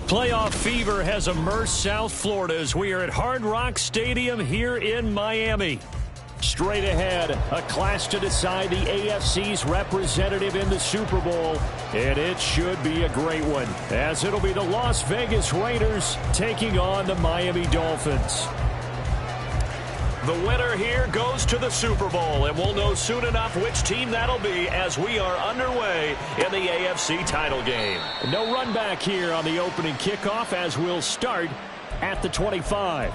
Playoff fever has immersed South Florida as we are at Hard Rock Stadium here in Miami. Straight ahead, a clash to decide the AFC's representative in the Super Bowl, and it should be a great one, as it'll be the Las Vegas Raiders taking on the Miami Dolphins. The winner here goes to the Super Bowl, and we'll know soon enough which team that'll be as we are underway in the AFC title game. No run back here on the opening kickoff as we'll start at the 25.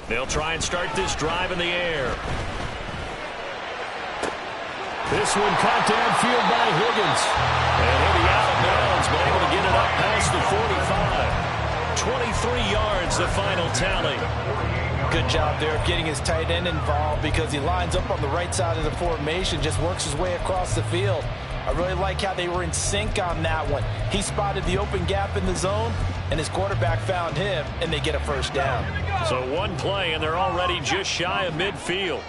They'll try and start this drive in the air. This one caught downfield by Higgins. And he'll be out of bounds, but able to get it up past the 45. 23 yards, the final tally. Good job there of getting his tight end involved because he lines up on the right side of the formation, just works his way across the field. I really like how they were in sync on that one. He spotted the open gap in the zone, and his quarterback found him, and they get a first down. So one play, and they're already just shy of midfield.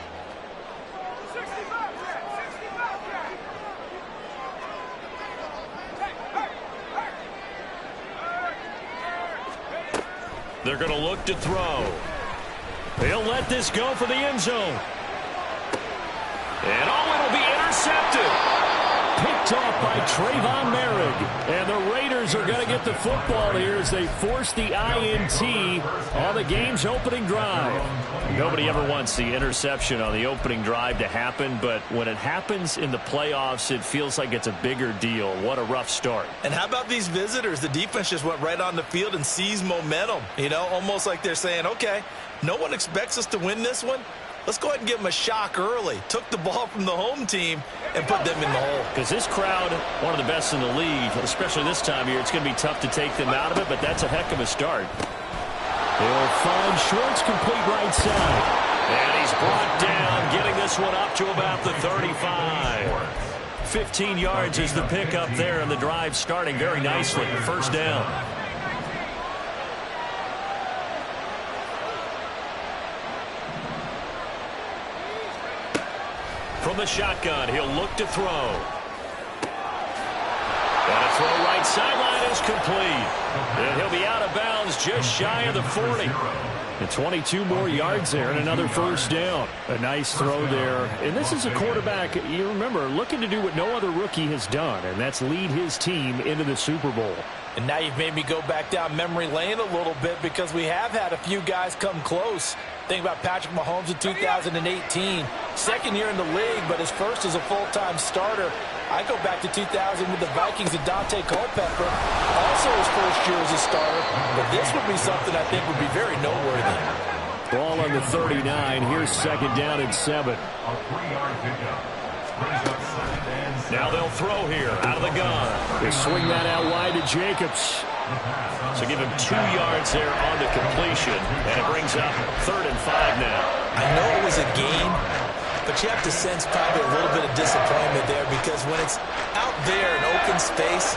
They're going to look to throw. They'll let this go for the end zone. And it'll be intercepted. Picked off by Trayvon Merrick. And the Raiders are going to get the football here as they force the INT on the game's opening drive. Nobody ever wants the interception on the opening drive to happen, but when it happens in the playoffs, it feels like it's a bigger deal. What a rough start. And how about these visitors? The defense just went right on the field and seized momentum. You know, almost like they're saying, okay, no one expects us to win this one. Let's go ahead and give them a shock early. Took the ball from the home team and put them in the hole. Because this crowd, one of the best in the league, especially this time of year, it's going to be tough to take them out of it, but that's a heck of a start. They'll find Schwartz complete right side. And he's brought down, getting this one up to about the 35. 15 yards is the pickup there, and the drive starting very nicely. First down. From the shotgun, he'll look to throw. And a throw right sideline is complete. And he'll be out of bounds just shy of the 40. And 22 more yards there and another first down. A nice throw there. And this is a quarterback, you remember, looking to do what no other rookie has done, and that's lead his team into the Super Bowl. And now you've made me go back down memory lane a little bit because we have had a few guys come close. Think about Patrick Mahomes in 2018. Second year in the league, but his first as a full-time starter. I go back to 2000 with the Vikings and Dante Culpepper. Also his first year as a starter. But this would be something I think would be very noteworthy. Ball on the 39. Here's second down and 7. Now they'll throw here out of the gun. They swing that out wide to Jacobs. So give him 2 yards there on the completion. And it brings up 3rd and 5 now. I know it was a game, but you have to sense probably a little bit of disappointment there because when it's out there in open space,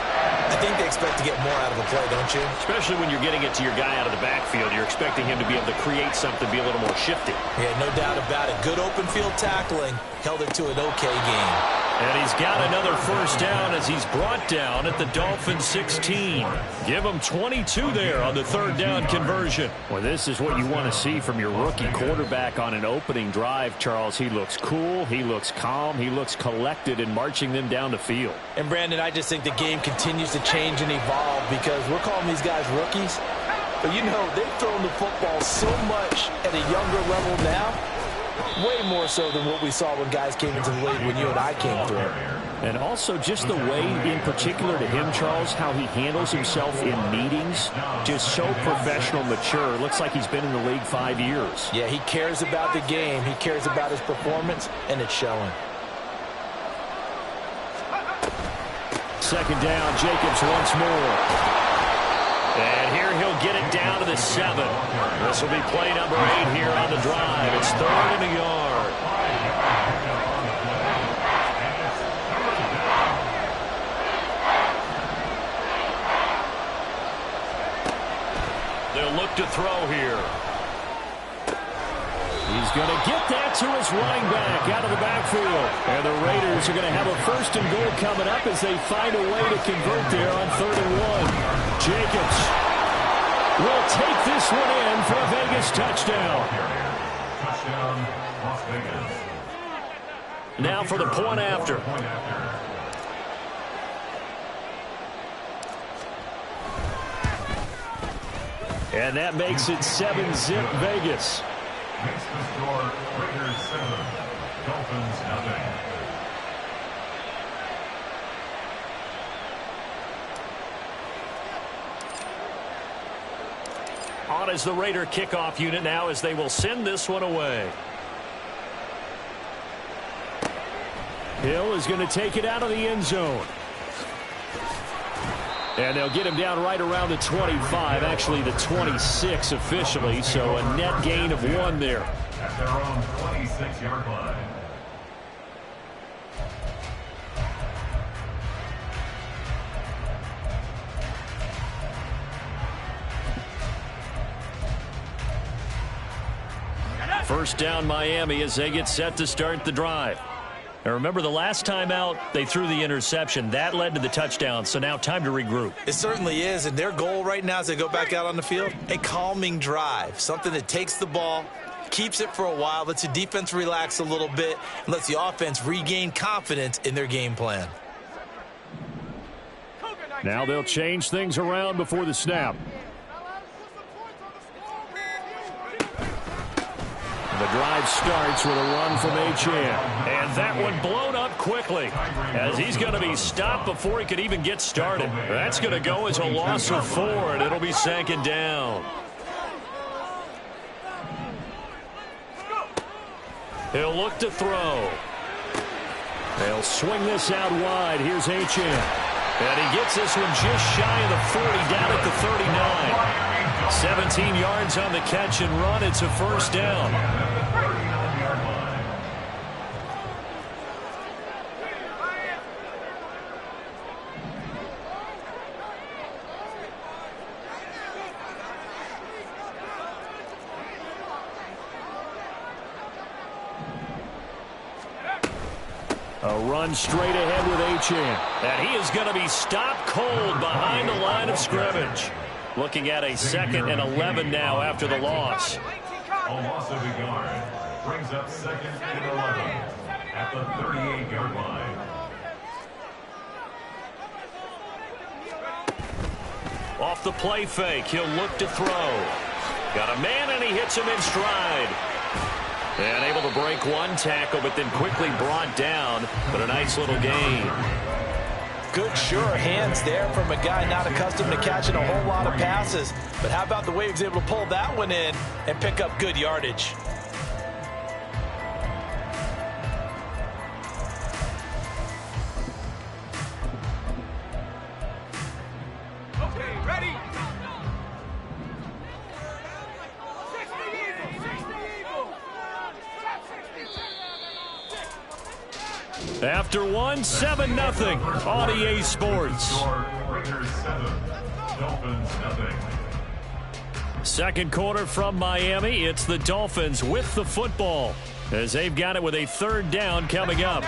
I think they expect to get more out of a play, don't you? Especially when you're getting it to your guy out of the backfield. You're expecting him to be able to create something, be a little more shifty. Yeah, no doubt about it. Good open field tackling. Held it to an okay game. And he's got another first down as he's brought down at the Dolphins 16. Give him 22 there on the 3rd down conversion. Well, this is what you want to see from your rookie quarterback on an opening drive, Charles. He looks cool, he looks calm, he looks collected in marching them down the field. And, Brandon, I just think the game continues to change and evolve because we're calling these guys rookies. But, you know, they've thrown the football so much at a younger level now. Way more so than what we saw when guys came into the league when you and I came through. And also just the way, in particular to him, Charles, how he handles himself in meetings. Just so professional, mature. Looks like he's been in the league 5 years. Yeah, he cares about the game. He cares about his performance, and it's showing. second down. Jacobs once more. And here he'll get it down to the 7. This will be play number 8 here on the drive. It's 3rd and a yard. They'll look to throw here. He's going to get that to his running back out of the backfield. And the Raiders are going to have a 1st and goal coming up as they find a way to convert there on 3rd and 1. Jacobs will take this one in for a Vegas touchdown. Las Vegas. Now for the point after. And that makes it 7-zip Vegas. Makes the score Raiders 7, Dolphins nothing. On is the Raider kickoff unit now as they will send this one away. Hill is going to take it out of the end zone. And they'll get him down right around the 25, actually the 26 officially, so a net gain of 1 there. At their own 26-yard line. First down Miami as they get set to start the drive. Now remember, the last time out, they threw the interception. That led to the touchdown, so now time to regroup. It certainly is, and their goal right now as they go back out on the field, a calming drive, something that takes the ball, keeps it for a while, lets the defense relax a little bit, and lets the offense regain confidence in their game plan. Now they'll change things around before the snap. The drive starts with a run from Achane. And that one blown up quickly as he's going to be stopped before he could even get started. That's going to go as a loss of 4, and it'll be 2nd down. He'll look to throw. They'll swing this out wide. Here's Achane. And he gets this one just shy of the 40, down at the 39. 17 yards on the catch and run. It's a 1st down. A run straight ahead with Achane. And he is going to be stopped cold behind the line of scrimmage. Looking at a 2nd and 11 now after the loss. A loss of a yard brings up 2nd and 11 at the 38-yard line. Off the play fake, he'll look to throw. Got a man and he hits him in stride. And able to break one tackle, but then quickly brought down. But a nice little gain. Good, sure hands there from a guy not accustomed to catching a whole lot of passes. But how about the way he was able to pull that one in and pick up good yardage? Okay, ready? After one, 7-0 on EA Sports. Raiders 7, Dolphins nothing. Second quarter from Miami. It's the Dolphins with the football as they've got it with a 3rd down coming up.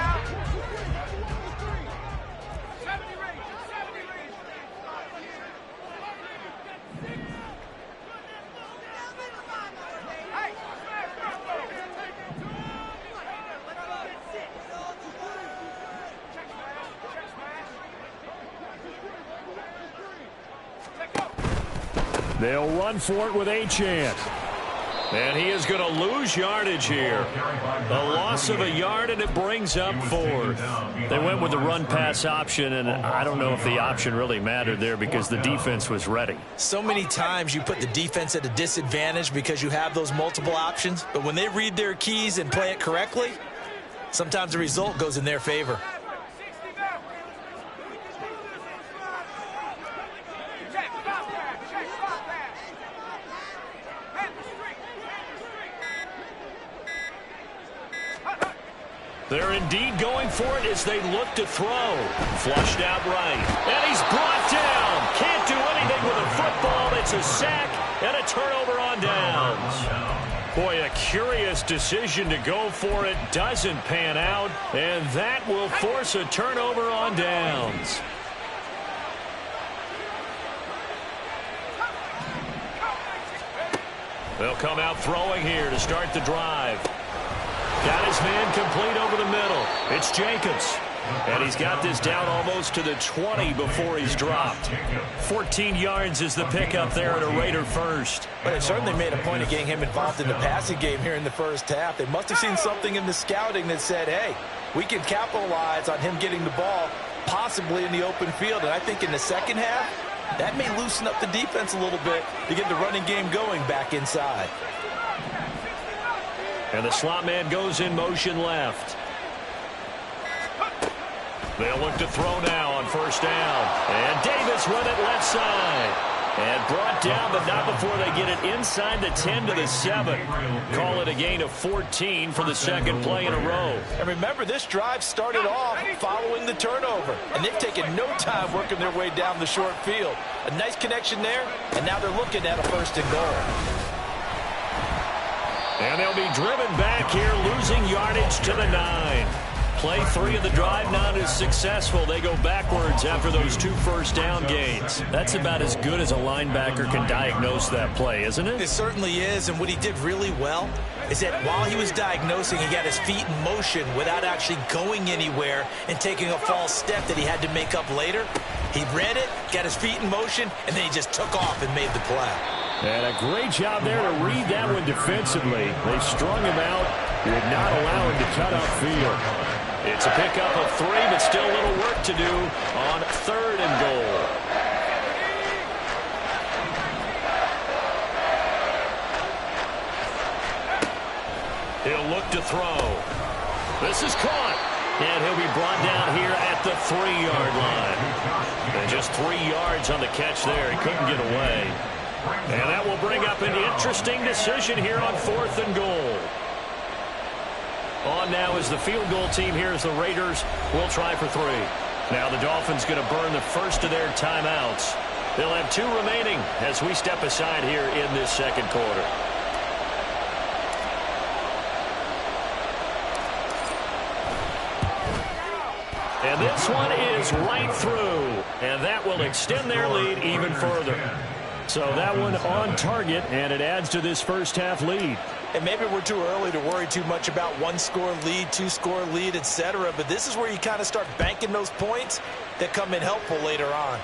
They'll run for it with Achane. And he is going to lose yardage here. A loss of a yard, and it brings up 4th. They went with the run-pass option, and I don't know if the option really mattered there because the defense was ready. So many times you put the defense at a disadvantage because you have those multiple options, but when they read their keys and play it correctly, sometimes the result goes in their favor. They're indeed going for it as they look to throw. Flushed out right. And he's brought down. Can't do anything with a football. It's a sack and a turnover on downs. Boy, a curious decision to go for it. Doesn't pan out. And that will force a turnover on downs. They'll come out throwing here to start the drive. Got his man complete over the middle. It's Jacobs. And he's got this down almost to the 20 before he's dropped. 14 yards is the pickup there at a Raider first. But it certainly made a point of getting him involved in the passing game here in the first half. They must have seen something in the scouting that said, hey, we can capitalize on him getting the ball possibly in the open field. And I think in the second half, that may loosen up the defense a little bit to get the running game going back inside. And the slot man goes in motion left. They'll look to throw now on first down. And Davis with it left side. And brought down, but not before they get it inside the 10 to the 7. Call it a gain of 14 for the second play in a row. And remember, this drive started off following the turnover. And they've taken no time working their way down the short field. A nice connection there, and now they're looking at a first and goal. And they'll be driven back here, losing yardage to the 9. Play 3 of the drive not as successful. They go backwards after those 2 first down gains. That's about as good as a linebacker can diagnose that play, isn't it? It certainly is, and what he did really well is that while he was diagnosing, he got his feet in motion without actually going anywhere and taking a false step that he had to make up later. He read it, got his feet in motion, and then he just took off and made the play. And a great job there to read that one defensively. They strung him out, would not allow him to cut upfield. It's a pickup of 3, but still a little work to do on 3rd and goal. He'll look to throw. This is caught. And he'll be brought down here at the 3-yard line. And just 3 yards on the catch there. He couldn't get away. And that will bring up an interesting decision here on 4th and goal. On now is the field goal team here as the Raiders will try for 3. Now the Dolphins going to burn the first of their timeouts. They'll have 2 remaining as we step aside here in this second quarter. And this one is right through. And that will extend their lead even further. So that one on target, and it adds to this first half lead. And maybe we're too early to worry too much about 1-score lead, 2-score lead, etc. But this is where you kind of start banking those points that come in helpful later on.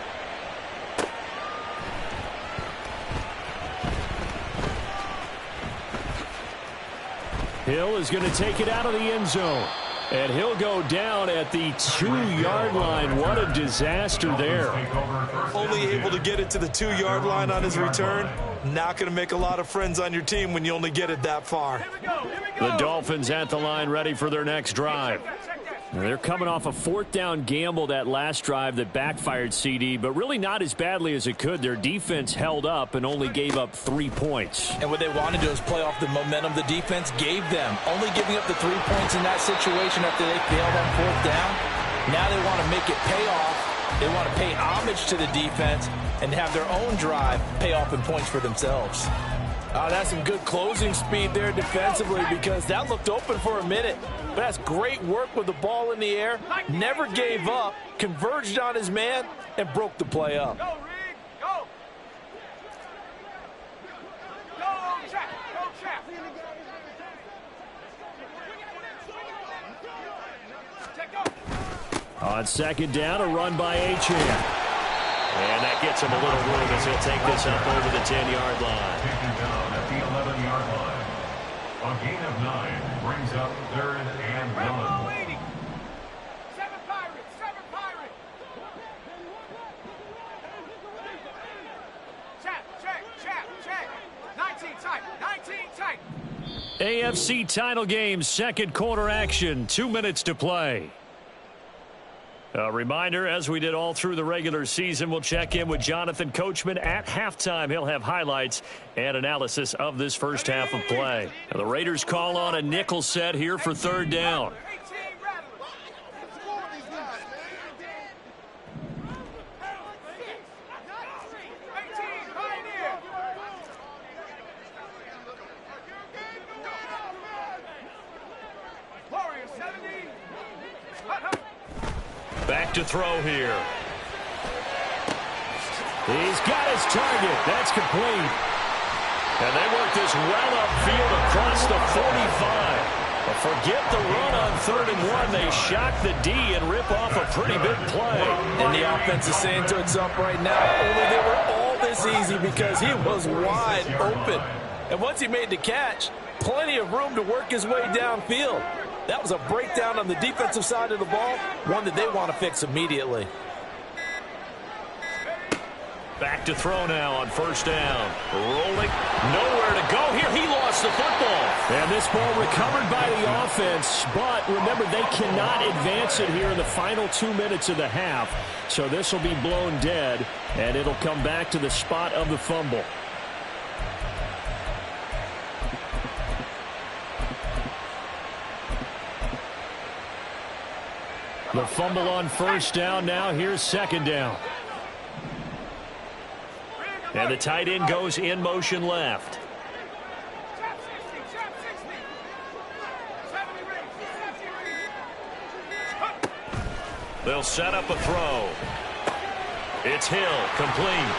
Hill is going to take it out of the end zone. And he'll go down at the 2-yard line. What a disaster there. Only able to get it to the 2-yard line on his return. Not going to make a lot of friends on your team when you only get it that far. The Dolphins at the line ready for their next drive. They're coming off a 4th down gamble that last drive that backfired, CD, but really not as badly as it could. Their defense held up and only gave up 3 points. And what they wanted to do is play off the momentum the defense gave them. Only giving up the 3 points in that situation after they failed on 4th down. Now they want to make it pay off. They want to pay homage to the defense and have their own drive pay off in points for themselves. That's some good closing speed there defensively because that looked open for a minute. But that's great work with the ball in the air. Never gave up, converged on his man, and broke the play up. Go, Reed, go. Go, Jack, go, Jack. On 2nd down, a run by Achane. And that gets him a little room as he'll take this up over the 10-yard line. Taken down at the 11-yard line. A gain of 9 brings up 3rd and 1. 7 Pirates, 7 Pirates. Check. 19 tight. AFC title game, second quarter action. 2 minutes to play. A reminder, as we did all through the regular season, we'll check in with Jonathan Coachman at halftime. He'll have highlights and analysis of this first half of play. Now, the Raiders call on a nickel set here for 3rd down. to throw here. He's got his target. That's complete. And they work this well upfield across the 45. But forget the run on 3rd and 1. They shock the D and rip off a pretty big play. And the offense is saying to itself right now, only they were all this easy because he was wide open. And once he made the catch, plenty of room to work his way downfield. That was a breakdown on the defensive side of the ball, one that they want to fix immediately. Back to throw now on 1st down. Rolling. Nowhere to go here. He lost the football. And this ball recovered by the offense. But remember, they cannot advance it here in the final 2 minutes of the half. So this will be blown dead, and it'll come back to the spot of the fumble. The fumble on 1st down. Now here's 2nd down. And the tight end goes in motion left. Chap 60, chap 60. 70 rings. They'll set up a throw. It's Hill, complete.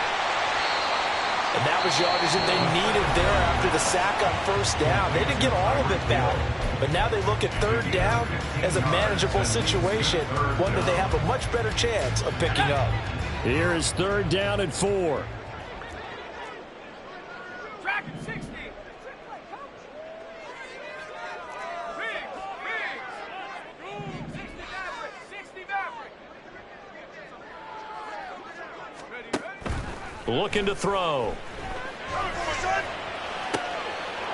And that was yardage that they needed there after the sack on 1st down. They didn't get all of it back. But now they look at 3rd down as a manageable situation, one that they have a much better chance of picking up. Here is 3rd down and 4. Track 60. Riggs. 60 Maverick. 60 Maverick. Ready? Looking to throw.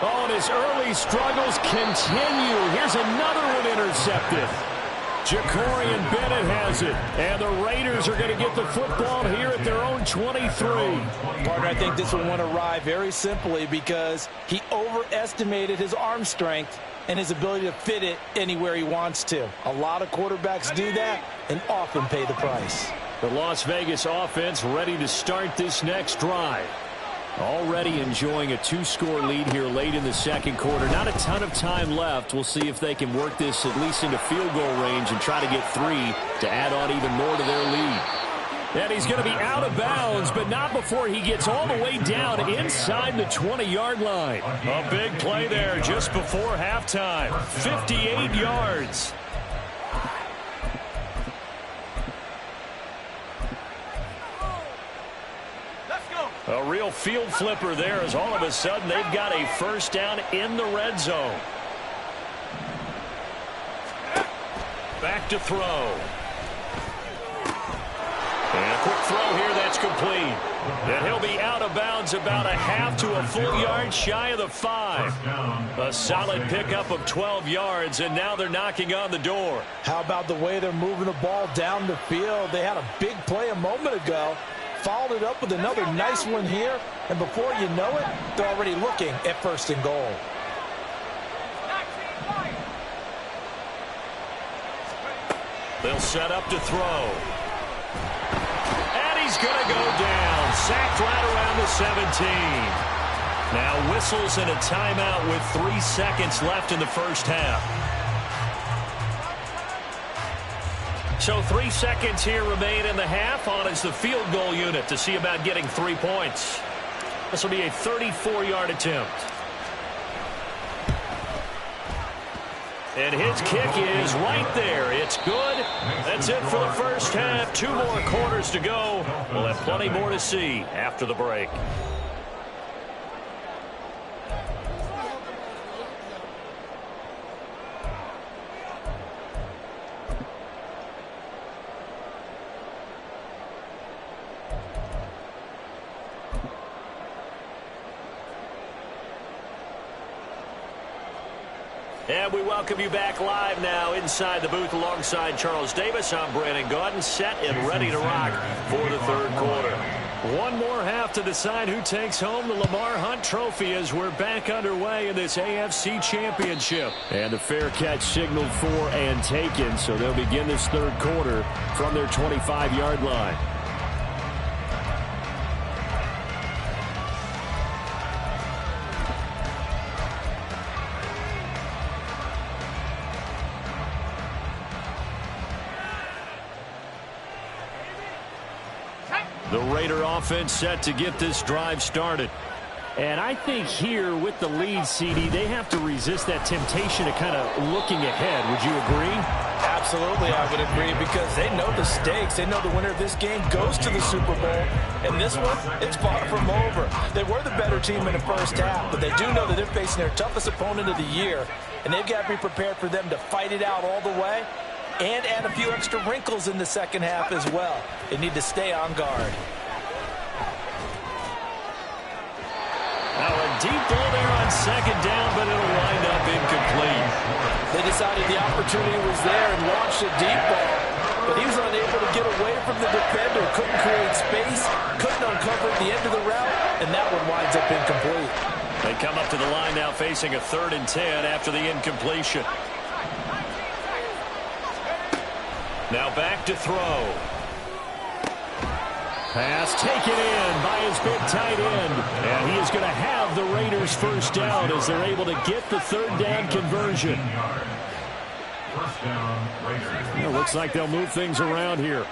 Oh, and his early struggles continue. Here's another one intercepted. Jacorian Bennett has it. And the Raiders are going to get the football here at their own 23. Partner, I think this one went awry very simply because he overestimated his arm strength and his ability to fit it anywhere he wants to. A lot of quarterbacks do that and often pay the price. The Las Vegas offense ready to start this next drive. Already enjoying a 2-score lead here late in the 2nd quarter. Not a ton of time left. We'll see if they can work this at least into field goal range and try to get 3 to add on even more to their lead. And he's going to be out of bounds, but not before he gets all the way down inside the 20-yard line. A big play there just before halftime. 58 yards. A real field flipper there as all of a sudden they've got a 1st down in the red zone. Back to throw. And a quick throw here that's complete. And he'll be out of bounds about a half to a full yard shy of the 5. A solid pickup of 12 yards, and now they're knocking on the door. How about the way they're moving the ball down the field? They had a big play a moment ago. Followed it up with another nice one here, and before you know it, they're already looking at 1st and goal. They'll set up to throw. And he's going to go down. Sacked right around the 17. Now whistles and a timeout with 3 seconds left in the 1st half. So 3 seconds here remain in the half. On is the field goal unit to see about getting 3 points. This will be a 34-yard attempt. And his kick is right there. It's good. That's it for the 1st half. 2 more quarters to go. We'll have plenty more to see after the break. And we welcome you back live now inside the booth alongside Charles Davis. I'm Brandon Gaudin, set and ready to rock for the 3rd quarter. One more half to decide who takes home the Lamar Hunt Trophy as we're back underway in this AFC Championship. And the fair catch signaled for and taken, so they'll begin this 3rd quarter from their 25-yard line. The Raider offense set to get this drive started. And I think here with the lead, CD, they have to resist that temptation to kind of looking ahead. Would you agree? Absolutely, I would agree, because they know the stakes. They know the winner of this game goes to the Super Bowl. And this one, it's far from over. They were the better team in the first half, but they do know that they're facing their toughest opponent of the year. And they've got to be prepared for them to fight it out all the way and add a few extra wrinkles in the second half as well. They need to stay on guard. Now a deep ball there on second down, but it'll wind up incomplete. They decided the opportunity was there and launched a deep ball, but he was unable to get away from the defender, couldn't create space, couldn't uncover at the end of the route, and that one winds up incomplete. They come up to the line now facing a 3rd and 10 after the incompletion. Now back to throw. Pass taken in by his big tight end. And he is going to have the Raiders first down as they're able to get the 3rd down conversion. First down, Raiders. It looks like they'll move things around here.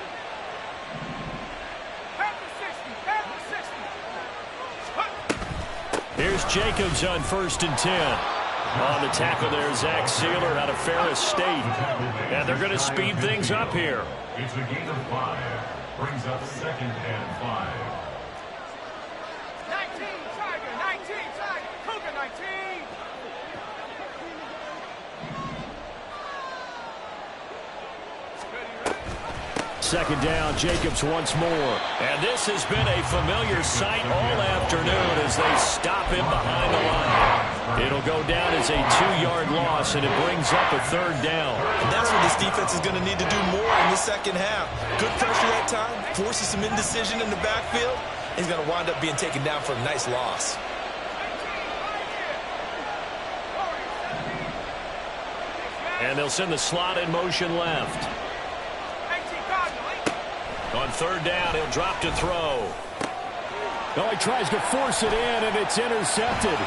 Here's Jacobs on 1st and 10. On the tackle there, Zach Sealer out of Ferris State. And they're going to speed things up here. It's a gain of 5. Brings up 2nd and 5. 19, Tiger, 19, Tiger, Cougar 19. Second down, Jacobs once more. And this has been a familiar sight all afternoon as they stop him behind the line. It'll go down as a 2-yard loss, and it brings up a 3rd down. And that's what this defense is going to need to do more in the second half. Good pressure that time, forces some indecision in the backfield. He's going to wind up being taken down for a nice loss. And they'll send the slot in motion left. On 3rd down, he'll drop to throw. Oh, he tries to force it in, and it's intercepted.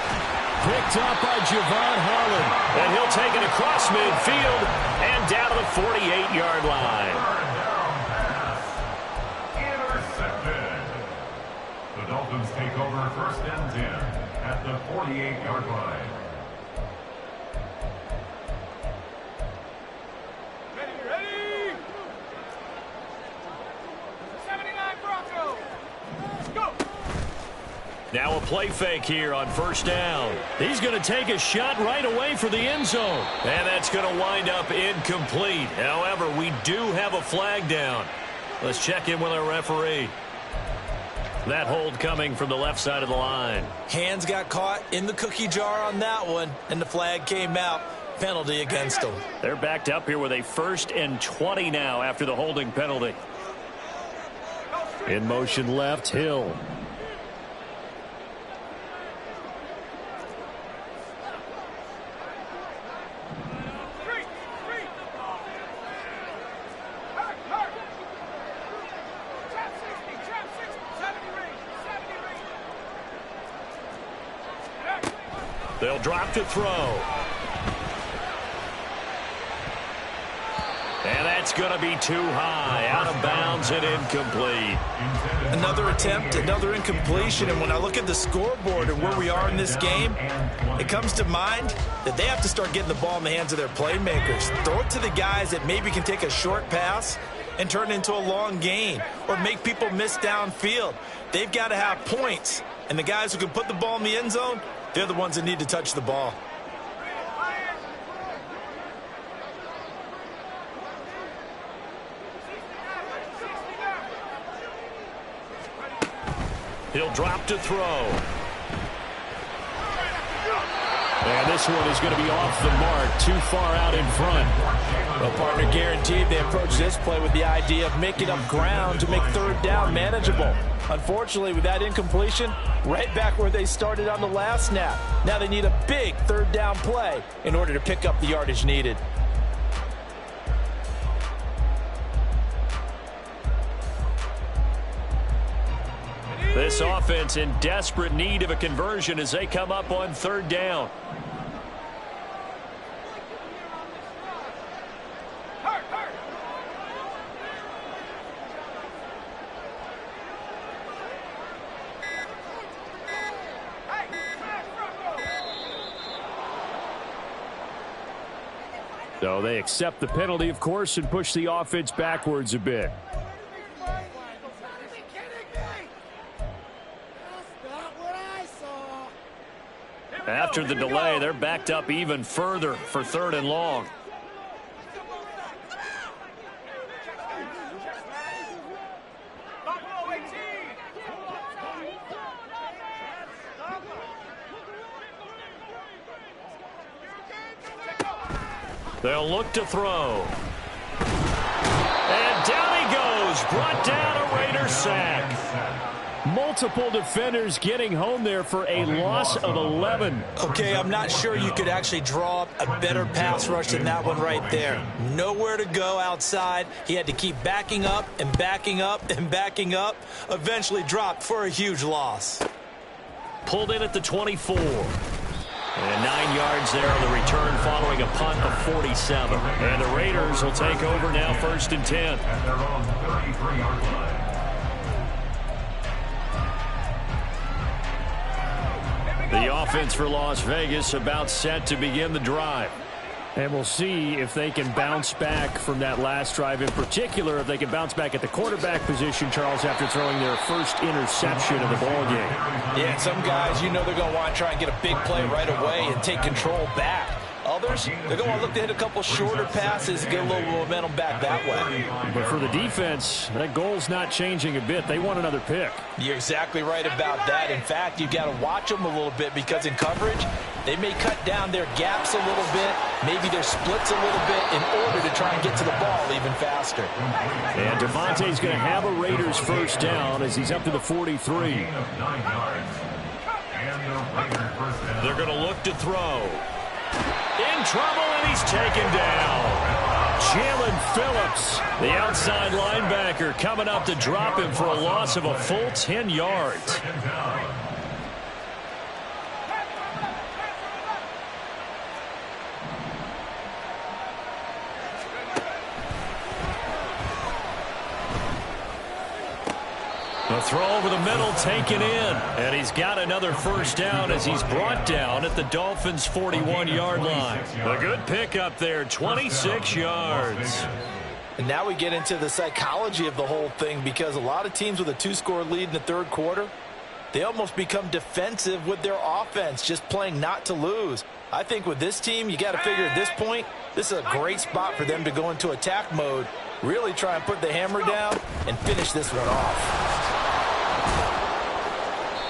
Picked up by Javon Holland. And he'll take it across midfield and down to the 48-yard line. Intercepted. The Dolphins take over 1st and 10 at the 48-yard line. Ready? 79 Broncos. Go. Now a play fake here on 1st down. He's going to take a shot right away for the end zone. And that's going to wind up incomplete. However, we do have a flag down. Let's check in with our referee. That hold coming from the left side of the line. Hands got caught in the cookie jar on that one, and the flag came out. Penalty against them. They're backed up here with a 1st and 20 now after the holding penalty. In motion left, Hill. They'll drop to throw. And that's going to be too high. Out of bounds and incomplete. Another attempt, another incompletion. And when I look at the scoreboard and where we are in this game, it comes to mind that they have to start getting the ball in the hands of their playmakers. Throw it to the guys that maybe can take a short pass and turn it into a long gain or make people miss downfield. They've got to have points. And the guys who can put the ball in the end zone, they're the ones that need to touch the ball. He'll drop to throw. And this one is going to be off the mark, too far out in front. Well, partner, guaranteed they approach this play with the idea of making up ground to make 3rd down manageable. Unfortunately, with that incompletion, right back where they started on the last snap. Now they need a big 3rd down play in order to pick up the yardage needed. This offense in desperate need of a conversion as they come up on 3rd down. So they accept the penalty, of course, and push the offense backwards a bit. After the delay, they're backed up even further for 3rd and long. They'll look to throw. And down he goes. Brought down, a Raider sack. Multiple defenders getting home there for a loss of 11. Okay, I'm not sure you could actually draw up a better pass rush than that one right there. Nowhere to go outside. He had to keep backing up and backing up and backing up. Eventually dropped for a huge loss. Pulled in at the 24. And 9 yards there on the return following a punt of 47. And the Raiders will take over now, 1st and 10. At their own 33-yard line. The offense for Las Vegas about set to begin the drive. And we'll see if they can bounce back from that last drive. In particular, if they can bounce back at the quarterback position, Charles, after throwing their first interception of the ball game. Yeah, some guys, you know they're going to want to try and get a big play right away and take control back. Others, they're going to look to hit a couple shorter passes and get a little momentum back that way. But for the defense, that goal's not changing a bit. They want another pick. You're exactly right about that. In fact, you've got to watch them a little bit because in coverage, they may cut down their gaps a little bit, maybe their splits a little bit in order to try and get to the ball even faster. And Devontae's going to have a Raiders first down as he's up to the 43. They're going to look to throw. In trouble, and he's taken down. Jalen Phillips, the outside linebacker, coming up to drop him for a loss of a full 10 yards. A throw over the middle taken in. And he's got another first down as he's brought down at the Dolphins' 41-yard line. A good pickup there, 26 yards. And now we get into the psychology of the whole thing because a lot of teams with a 2-score lead in the 3rd quarter, they almost become defensive with their offense, just playing not to lose. I think with this team, you got to figure at this point, this is a great spot for them to go into attack mode, really try and put the hammer down and finish this one off.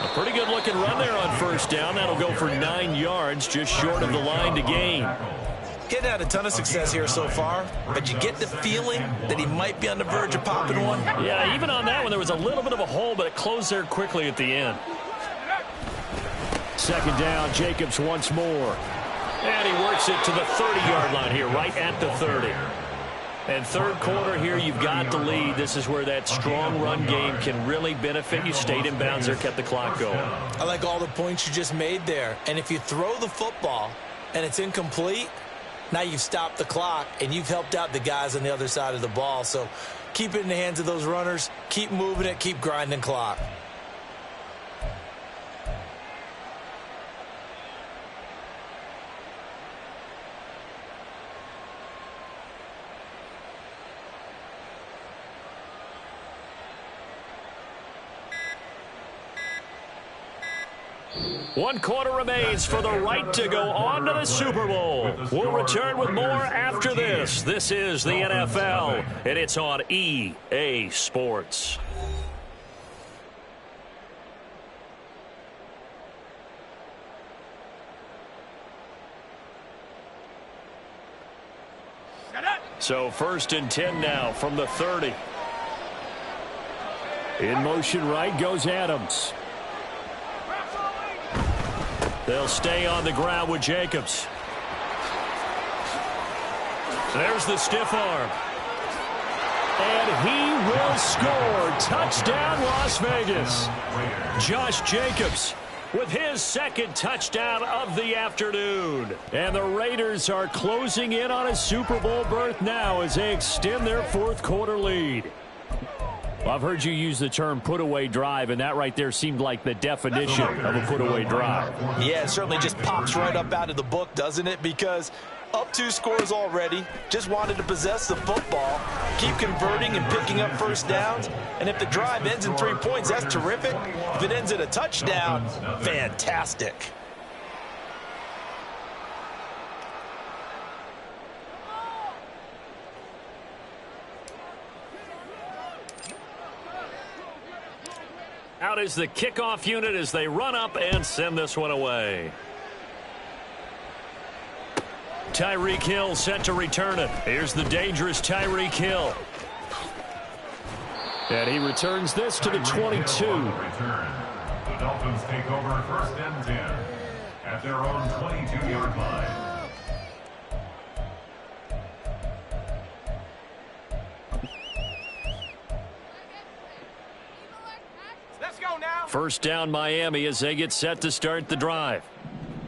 A pretty good looking run there on first down. That'll go for 9 yards, just short of the line to gain. Getting had a ton of success here so far, but you get the feeling that he might be on the verge of popping one. Yeah, even on that one, there was a little bit of a hole, but it closed there quickly at the end. 2nd down, Jacobs once more. And he works it to the 30-yard line here, right at the 30. And 3rd quarter here, you've got the lead. This is where that strong run game can really benefit you. Stayed in bounds there, kept the clock going. I like all the points you just made there. And if you throw the football and it's incomplete, now you've stopped the clock and you've helped out the guys on the other side of the ball. So keep it in the hands of those runners. Keep moving it. Keep grinding clock. One quarter remains for the right to go on to the Super Bowl. We'll return with more after this. This is the NFL, and it's on EA Sports. So 1st and 10 now from the 30. In motion right goes Adams. They'll stay on the ground with Jacobs. There's the stiff arm. And he will score. Touchdown, Las Vegas. Josh Jacobs with his 2nd touchdown of the afternoon. And the Raiders are closing in on a Super Bowl berth now as they extend their 4th quarter lead. Well, I've heard you use the term put-away drive, and that right there seemed like the definition of a put-away drive. Yeah, it certainly just pops right up out of the book, doesn't it? Because Up 2 scores already. Just wanted to possess the football, keep converting and picking up first downs. And if the drive ends in 3 points, that's terrific. If it ends in a touchdown, fantastic. Out is the kickoff unit as they run up and send this one away. Tyreek Hill set to return it. Here's the dangerous Tyreek Hill. And he returns this to the 22. The Dolphins take over 1st and 10 at their own 22-yard line. Let's go now. First down Miami as they get set to start the drive.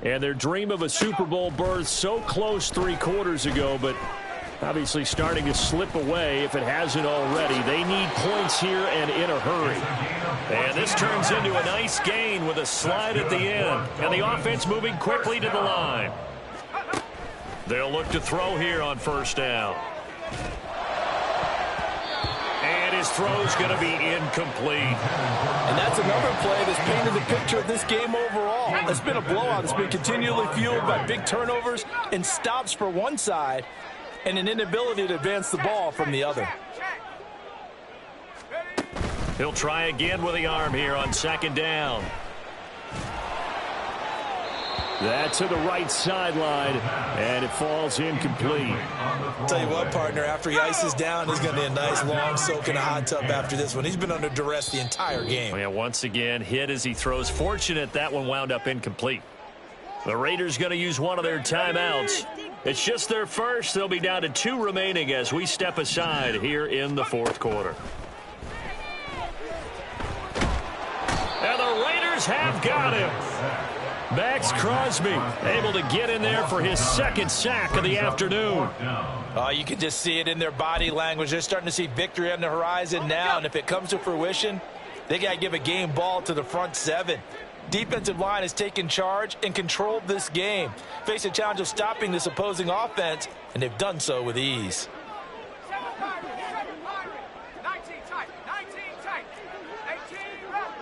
And their dream of a Super Bowl berth so close 3 quarters ago, but obviously starting to slip away if it hasn't already. They need points here and in a hurry. And this turns into a nice gain with a slide at the end. And the offense moving quickly to the line. They'll look to throw here on first down. And his throw's going to be incomplete. And that's another play that's painted the picture of this game overall. It's been a blowout. It's been continually fueled by big turnovers and stops for one side and an inability to advance the ball from the other. He'll try again with the arm here on 2nd down. That's to the right sideline, and it falls incomplete. Tell you what, partner, after he ices down, he's going to be a nice long soak in a hot tub after this one. He's been under duress the entire game. Yeah, once again, hit as he throws. Fortunate that one wound up incomplete. The Raiders going to use one of their timeouts. It's just their first. They'll be down to 2 remaining as we step aside here in the 4th quarter. And the Raiders have got him. Max Crosby able to get in there for his 2nd sack of the afternoon. Oh, you can just see it in their body language. They're starting to see victory on the horizon now, and if it comes to fruition, they got to give a game ball to the front 7. Defensive line has taken charge and controlled this game. Face a challenge of stopping this opposing offense, and they've done so with ease. 19 tight, 18 right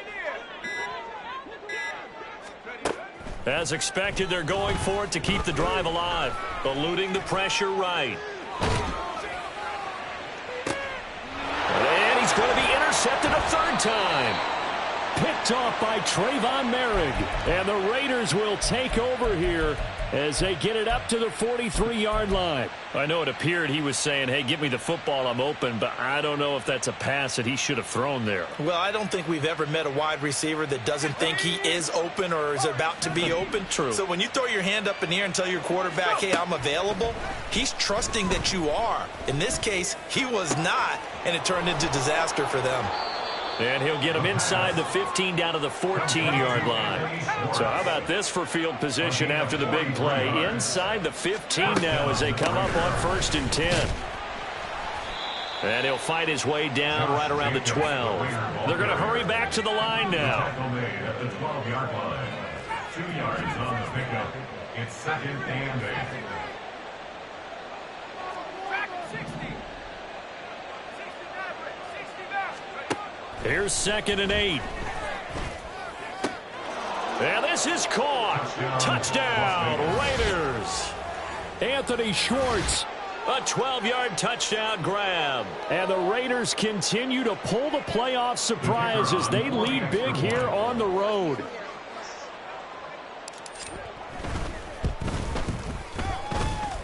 here. As expected, they're going for it to keep the drive alive, eluding the pressure right. And he's going to be intercepted a 3rd time. Picked off by Trayvon Merrick. And the Raiders will take over here as they get it up to the 43-yard line. I know it appeared he was saying, hey, give me the football, I'm open, but I don't know if that's a pass that he should have thrown there. Well, I don't think we've ever met a wide receiver that doesn't think he is open or is about to be open. True. So when you throw your hand up in the air and tell your quarterback, hey, I'm available, he's trusting that you are. In this case, he was not, and it turned into disaster for them. And he'll get him inside the 15 down to the 14-yard line. So how about this for field position after the big play? Inside the 15 now as they come up on 1st and 10. And he'll fight his way down right around the 12. They're going to hurry back to the line now. At the 12-yard line. 2 yards on the pickup. It's 2nd and 8. Here's 2nd and 8. And this is caught. Touchdown, Raiders. Anthony Schwartz, a 12-yard touchdown grab. And the Raiders continue to pull the playoff surprise as they lead big here on the road.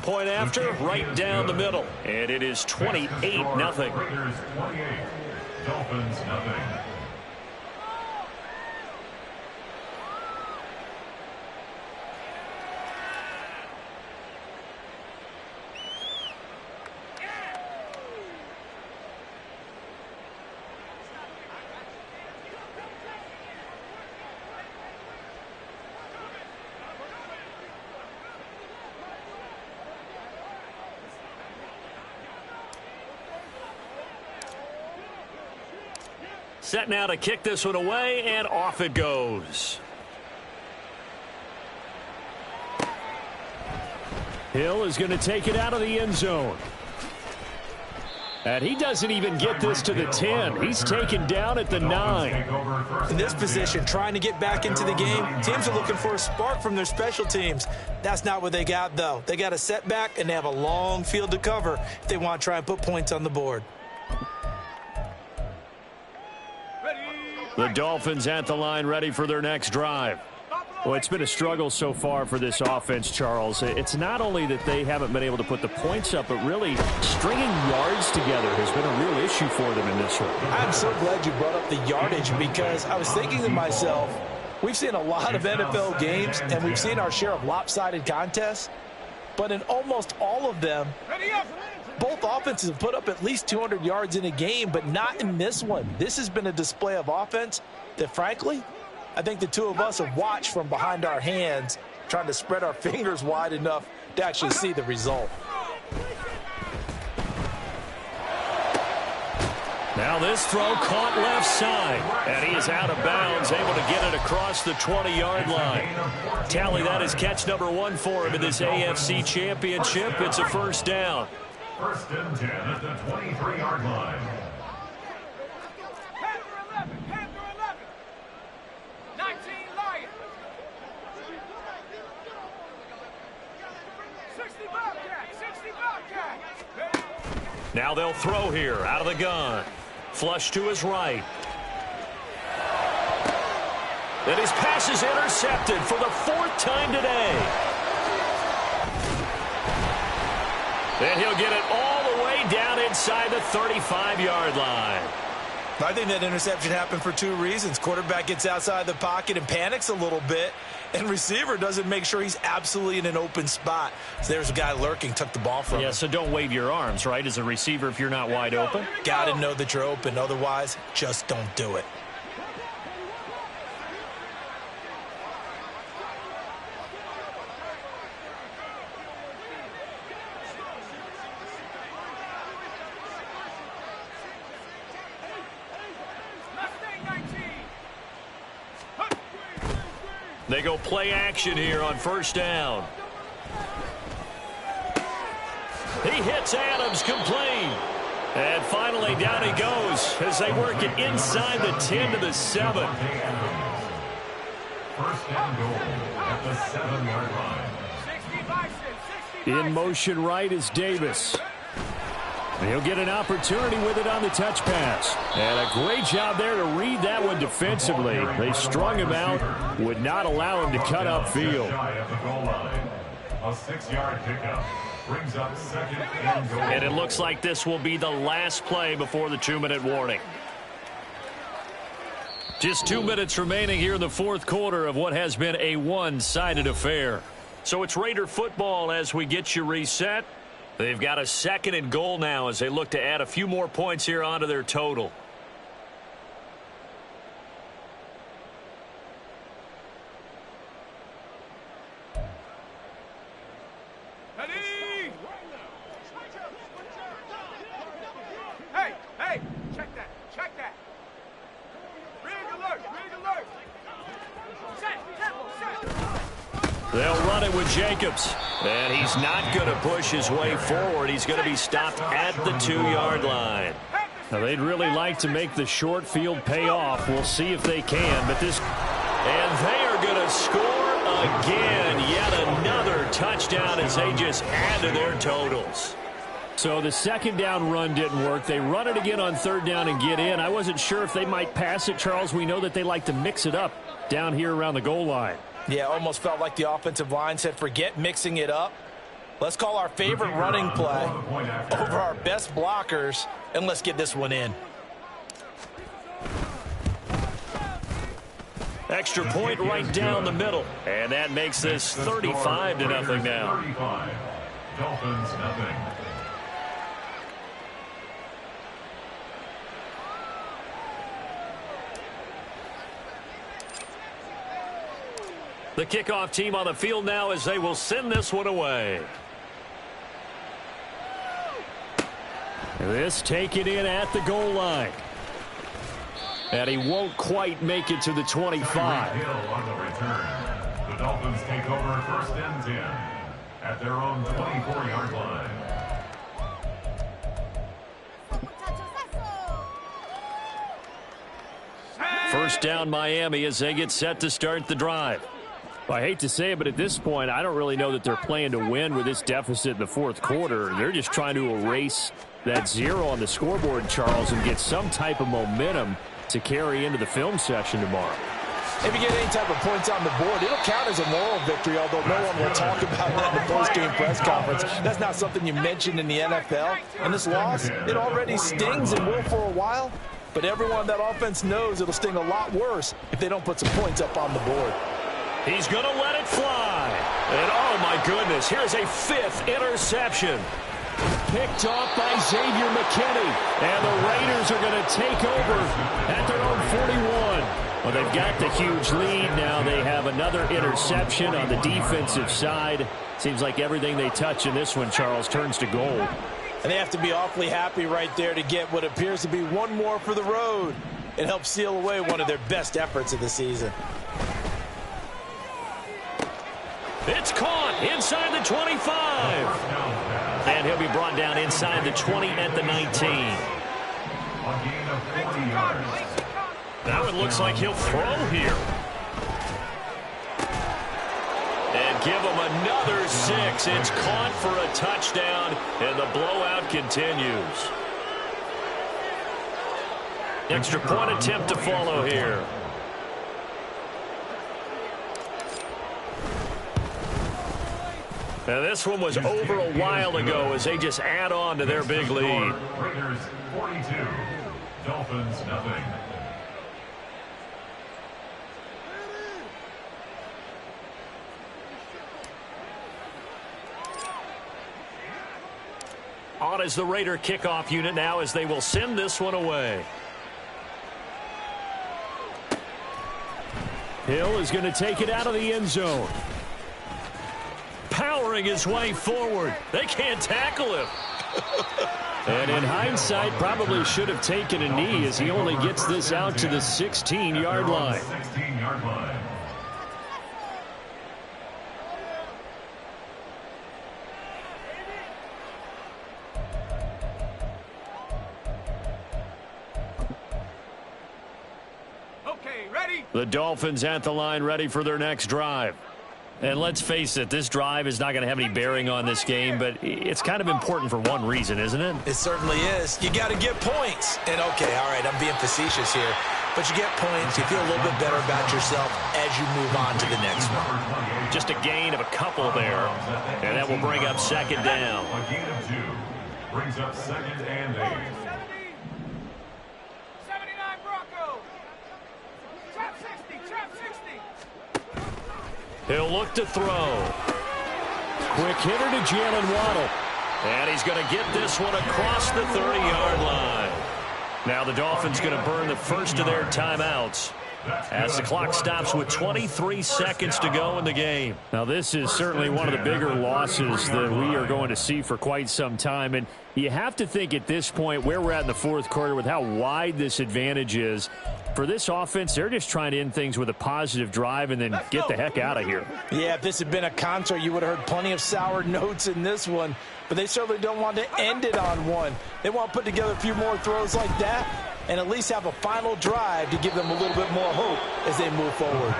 Point after, right down the middle. And it is 28-0. Raiders 28. Dolphins nothing. Set now to kick this one away, and off it goes. Hill is going to take it out of the end zone. And he doesn't even get this to the 10. He's taken down at the 9. In this position, trying to get back into the game, teams are looking for a spark from their special teams. That's not what they got, though. They got a setback, and they have a long field to cover if they want to try and put points on the board. The Dolphins at the line, ready for their next drive. Well, it's been a struggle so far for this offense, Charles. It's not only that they haven't been able to put the points up, but really stringing yards together has been a real issue for them in this one. I'm so glad you brought up the yardage, because I was thinking to myself, we've seen a lot of NFL games, and we've seen our share of lopsided contests, but in almost all of them, both offenses have put up at least 200 yards in a game, but not in this one. This has been a display of offense that, frankly, I think the two of us have watched from behind our hands, trying to spread our fingers wide enough to actually see the result. Now this throw caught left side, and he is out of bounds, able to get it across the 20-yard line. Tally that is catch number 1 for him in this AFC Championship. It's a first down. First and 10 at the 23-yard line. Panther 11. 19 Lions. 60 Bobcat. Now they'll throw here out of the gun. Flush to his right. And his pass is intercepted for the 4th time today. And he'll get it all the way down inside the 35-yard line. I think that interception happened for 2 reasons. Quarterback gets outside the pocket and panics a little bit, and receiver doesn't make sure he's absolutely in an open spot. So there's a guy lurking, took the ball from him. Yeah, so don't wave your arms, right, as a receiver if you're not wide open. Got to know that you're open. Otherwise, just don't do it. They go play action here on first down. He hits Adams, complete. And finally down he goes as they work it inside the 10 to the 7. First and goal at the 7-yard line. In motion right is Davis. He'll get an opportunity with it on the touch pass. And a great job there to read that one defensively. They strung him out, would not allow him to cut upfield. A 6-yard pickup brings up second and goal. And it looks like this will be the last play before the 2-minute warning. Just 2 minutes remaining here in the 4th quarter of what has been a one-sided affair. So it's Raider football as we get you reset. They've got a 2nd and goal now as they look to add a few more points here onto their total. Hey, check that. Rig alert. Set. They'll run it with Jacobs. And he's not going to push his way forward. He's going to be stopped at the 2-yard line. Now, they'd really like to make the short field pay off. We'll see if they can. But this, and they are going to score again. Yet another touchdown as they just add to their totals. So the 2nd down run didn't work. They run it again on 3rd down and get in. I wasn't sure if they might pass it, Charles. We know that they like to mix it up down here around the goal line. Yeah, almost felt like the offensive line said, forget mixing it up. Let's call our favorite running play over our best blockers, and let's get this one in. Extra point right down the middle. And that makes this 35-0 now. 35. Dolphins nothing. The kickoff team on the field now as they will send this one away. This taken in at the goal line. And he won't quite make it to the 25. Hill on the return. The Dolphins take over first and 10. at their own 24-yard line. First down Miami as they get set to start the drive. Well, I hate to say it, but at this point, I don't really know that they're playing to win with this deficit in the fourth quarter. They're just trying to erase that 0 on the scoreboard, Charles, and get some type of momentum to carry into the film session tomorrow. If you get any type of points on the board, it'll count as a moral victory, although no one will talk about that in the post-game press conference. That's not something you mentioned in the NFL. And this loss, it already stings and will for a while. But everyone on that offense knows it'll sting a lot worse if they don't put some points up on the board. He's going to let it fly. And, oh, my goodness, here's a 5th interception. Picked off by Xavier McKinney. And the Raiders are going to take over at their own 41. Well, they've got the huge lead now. They have another interception on the defensive side. Seems like everything they touch in this one, Charles, turns to gold. And they have to be awfully happy right there to get what appears to be one more for the road. It helps seal away one of their best efforts of the season. It's caught inside the 25. And he'll be brought down inside the 20 at the 19. A gain of 40 yards. That one looks like he'll throw here. And give him another 6. It's caught for a touchdown, and the blowout continues. Extra point attempt to follow here. Now this one was over a while ago as they just add on to their big lead. Raiders 42, Dolphins nothing. On is the Raider kickoff unit now as they will send this one away. Hill is going to take it out of the end zone. Powering his way forward. They can't tackle him. And in hindsight, probably should have taken a knee as he only gets this out to the 16-yard line. 16-yard line. The Dolphins at the line ready for their next drive. And let's face it, this drive is not going to have any bearing on this game, but it's kind of important for one reason, isn't it? It certainly is. You got to get points. And, okay, all right, I'm being facetious here. But you get points, you feel a little bit better about yourself as you move on to the next one. Just a gain of a couple there, and that will bring up second down. A gain of 2 brings up 2nd and 8. 79 Broncos. Trap 60, trap 60. He'll look to throw. Quick hitter to Jalen Waddle. And he's going to get this one across the 30-yard line. Now the Dolphins going to burn the first of their timeouts as the clock stops with 23 seconds to go in the game. Now this is certainly one of the bigger losses that we are going to see for quite some time. And you have to think at this point where we're at in the fourth quarter with how wide this advantage is. For this offense, they're just trying to end things with a positive drive and then get the heck out of here. Yeah, if this had been a concert, you would have heard plenty of sour notes in this one. But they certainly don't want to end it on one. They want to put together a few more throws like that and at least have a final drive to give them a little bit more hope as they move forward.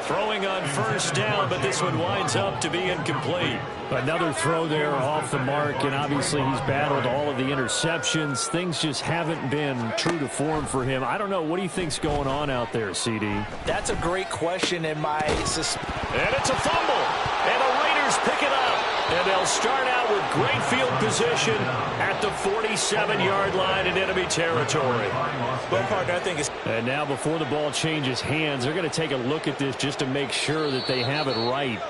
Throwing on first down, but this one winds up to be incomplete. Another throw there off the mark, and obviously he's battled all of the interceptions. Things just haven't been true to form for him. I don't know. What do you think's going on out there, CD? That's a great question, and And it's a fumble, and the Raiders pick it up. And they'll start out with great field position at the 47-yard line in enemy territory. Well, partner, I think it's... And now before the ball changes hands, they're going to take a look at this just to make sure that they have it right.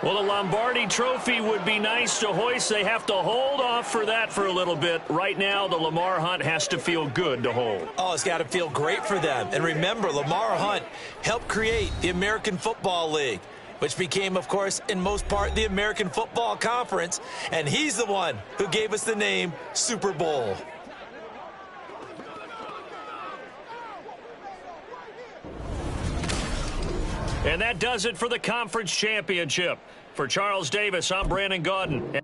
Well, the Lombardi Trophy would be nice to hoist. They have to hold off for that for a little bit. Right now, the Lamar Hunt has to feel good to hold. Oh, it's got to feel great for them. And remember, Lamar Hunt helped create the American Football League, which became, of course, in most part, the American Football Conference. And he's the one who gave us the name Super Bowl. And that does it for the conference championship. For Charles Davis, I'm Brandon Gaudin.